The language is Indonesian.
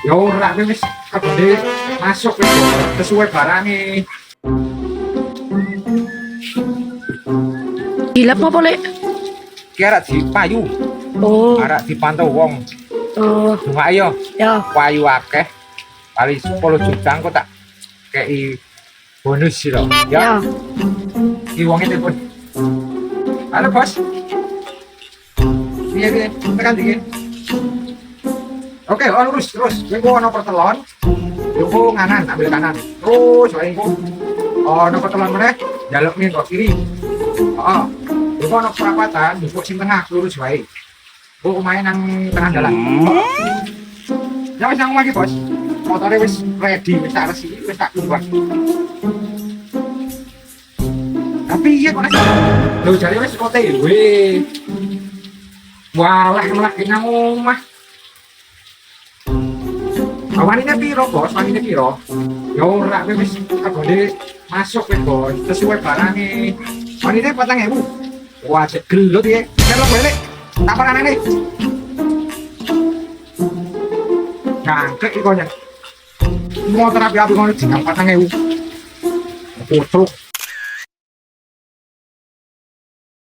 Ya ora kowe wis kebene masuk wis sesuai barange. Dilap apa, Lek? Ki arek dipayu, Oh, arek dipantau wong. oh, Cuma ayo ya. payu akeh. Paling 10 juta kok tak kei bonus sih loh. Ya. Ya, ki wonge telepon. Halo, Bos. Iya, tekan dikit. Oke, lurus terus. Kowe ono pertelon. Yo nganan, ambil kanan. Terus wae engko ono pertelon meneh, jaluk ning kok kiri. Heeh. Yo ono perapatan, yo sing tengah lurus wae. Kok main nang tengah dalan. Ya wis nang omah iki, Bos. Motore wis ready, wis tak resiki, wis tak keluar. Tapi iya kok lho jare wis OTW. Walah malah nang omah. Wanine piro, Bos? Wanine piro? Ya ora kowe wis kebone masuk wis, Bos. Sesuai barange. Wanine 4.000. Wah, cek gelut iki. Celok balik. Tak parane. Cangkek iki kok. Motor api-api ngono jeneng 4.000. Kucuk.